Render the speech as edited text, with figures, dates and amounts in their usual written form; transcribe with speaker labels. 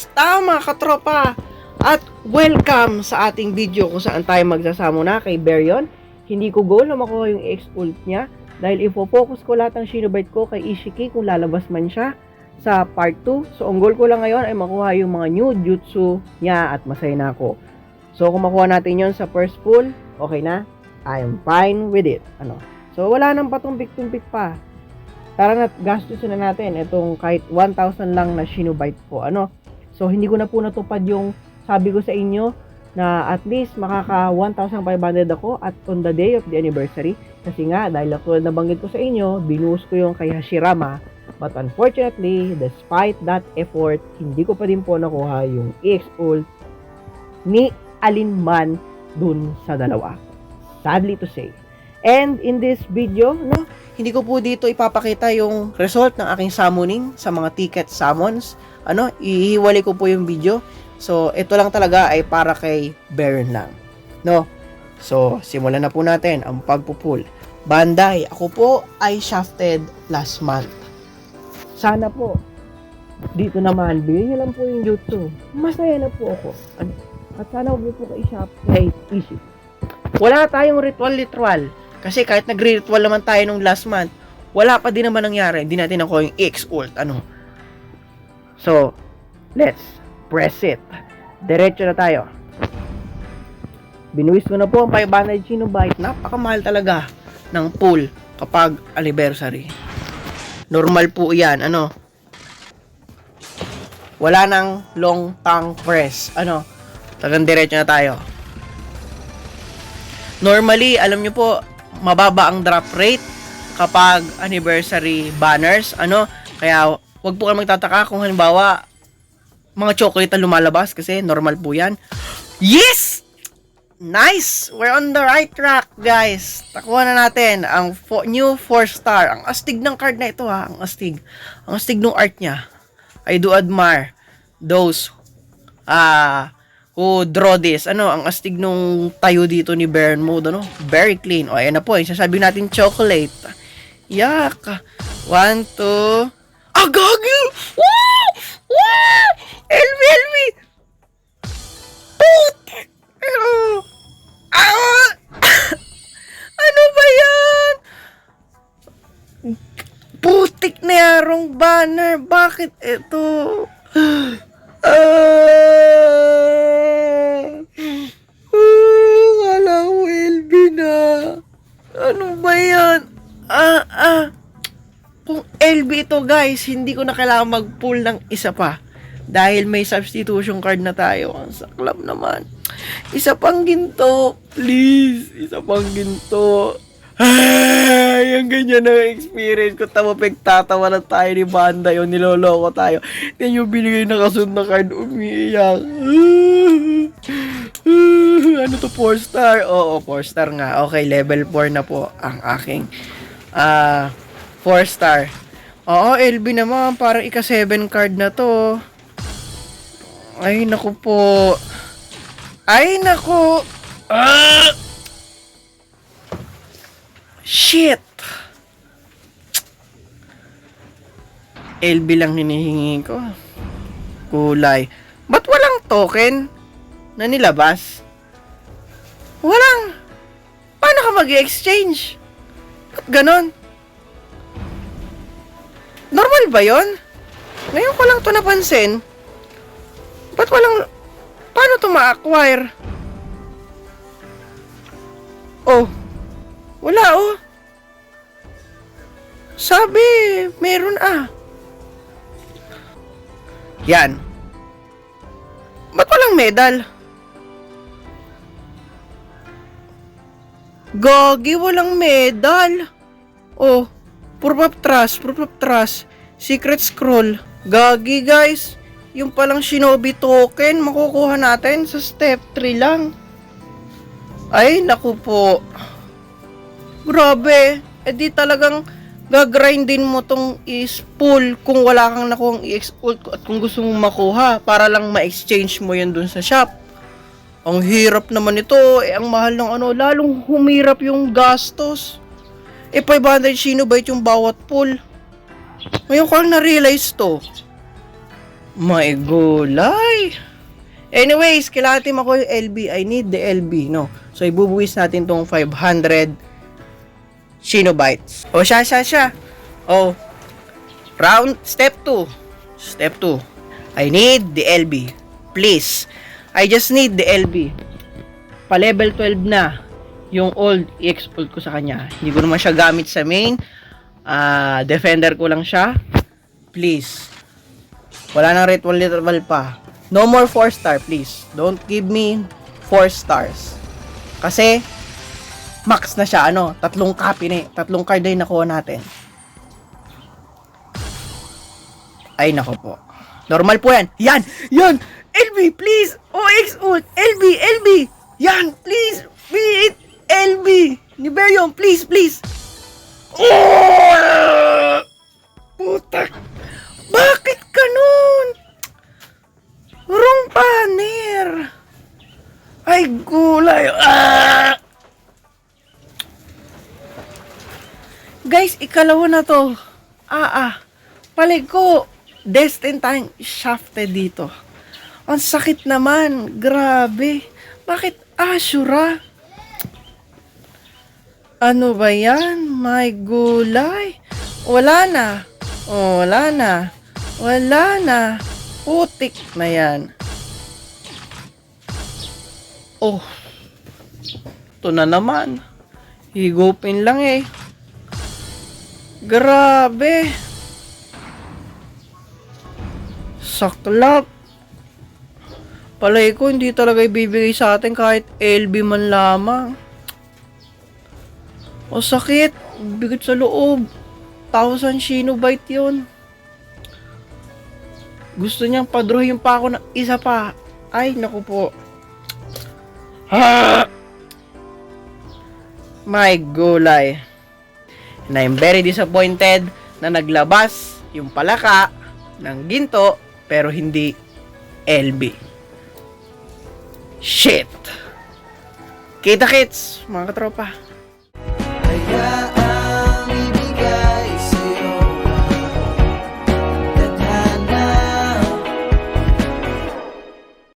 Speaker 1: Kumusta mga katropa? At welcome sa ating video kung saan tayo magsasamo na kay Berion. Hindi ko goal na makuha yung X-Ult niya dahil ifo-focus ko lahat ng Shinobite ko kay Ishiki kung lalabas man siya sa part 2. So ang goal ko lang ngayon ay makuha yung mga new jutsu niya at masaya na ako. So kung makuha natin yon sa first pull, okay na? I am fine with it. So wala nang patumpik-tumpik pa. Tara na, gastusin na natin itong kahit 1,000 lang na Shinobite ko. So hindi ko na po natupad yung sabi ko sa inyo na at least makaka 1,500 ako at on the day of the anniversary. Kasi nga, dahil ako nabanggit ko sa inyo, binuhos ko yung kay Hashirama. But unfortunately, despite that effort, hindi ko pa din po nakuha yung EX-Ult ni alinman dun sa dalawa. Sadly to say. And in this video, hindi ko po dito ipapakita yung result ng aking summoning sa mga ticket summons. Ihiwalay ko po yung video. So, ito lang talaga ay para kay Berion lang. So, simulan na po natin ang pagpupull. Bandai, ako po ay shafted last month. Sana po, dito naman, bigyan niyo lang po yung jutsu. Masaya na po ako. At sana huwag niyo po kay-shaft kay Ishii. Wala tayong ritual. Kasi kahit nagre-ritual naman tayo nung last month, wala pa din naman nangyari. Hindi natin nakuha yung EX-Ult. So, let's press it. Diretso na tayo. Binuwis ko na po ang 500 Shinobite. Napakamahal talaga ng pull kapag anniversary. Normal po yan. Wala nang long tongue press. Talagang diretso na tayo. Normally, alam nyo po, mababa ang drop rate kapag anniversary banners. Kaya, wag po kayo magtataka kung halimbawa, mga chocolate na lumalabas kasi normal po yan. Yes! Nice! We're on the right track, guys. Takuha na natin ang new 4-star. Ang astig ng card na ito, ha. Ang astig. Ang astig ng art niya. I do admire those who draw this. Ang astig nung tayo dito ni Berion mode, Very clean. O, ayan na po. Sasabihin natin chocolate. Yak. 1, 2. Gagi! Wow! Wow! LV! Putik! Ano ba yan? Putik na yarong banner. Bakit ito? Kala ko LV na. Ano ba yan? Kung LV ito, guys, hindi ko na kailangan mag-pull ng isa pa. Dahil may substitution card na tayo. Ang saklap naman. Isa pang ginto. Please. Isa pang ginto. Ay, ang ganyan na experience ko. Tatawa na tayo ni Bandai. Niloloko tayo. Then yung binigay na kasunod na card, umiiyak. Ano to, 4-star? Oo, 4-star nga. Okay, level 4 na po ang aking 4-star. Oo, LB naman. Parang ika-7 card na to. Ay, naku po. Ay, naku. Shit. LB lang hinihingi ko. Kulay. Ba't walang token na nilabas? Walang. Paano ka mag-exchange? Ba't ganon? Normal ba yon? Ngayon ko lang to napansin. Ba't walang... Paano to ma-acquire? Oh. Wala, oh. Sabi, meron Yan. Ba't walang medal? Gagi, walang medal. Oh. Proof of trust. Secret scroll. Gagi, guys. Yung palang Shinobi token, makukuha natin sa step 3 lang. Ay, naku po. Grabe. Di talagang gagrindin mo tong is-pull kung wala kang nakuhang EX-Ult at kung gusto mong makuha para lang ma-exchange mo yan dun sa shop. Ang hirap naman ito. Ang mahal ng lalong humirap yung gastos. 500 Shinobite yung bawat pull. Ngayon ko lang na-realize to. My gulay. Anyways, kilatim ako yung LB. I need the LB, no? So, ibubuwis natin tong 500 Shinobites. O, siya. O, step 2. Step 2. I need the LB. Please. I just need the LB. Pa level 12 na yung old i-export ko sa kanya. Hindi ko naman siya gamit sa main. Defender ko lang siya. Please. Wala nang ritual level pa. No more 4 star, please. Don't give me 4 stars. Kasi, max na siya. 3 copy na 3 card na yung nakuha natin. Ay, nako po. Normal po yan. Yan! LB, please! OX ult! LB! Yan! Please! Be it! LB! Niberion, please! Oh! Putak! Bakit ganun? Wrong banner! Ay, gulay! Guys, ikalawa na to. Palig ko. Destined tayong shafted dito. Ang sakit naman. Grabe. Bakit Ashura? Ano ba yan? My gulay. Wala na. Putik na yan. Oh. Ito na naman. Higupin lang eh. Grabe. Saklap. Palay ko, hindi talaga ibibigay sa atin kahit LB man lamang. O sakit. Bigat sa loob. 1,000 Shinobite yun. Gusto niyang padruhin pa ako ng isa pa. Ay, naku po. My gulay. And I'm very disappointed na naglabas yung palaka ng ginto pero hindi LB. Shit! Kita kits, mga katropa. Kaya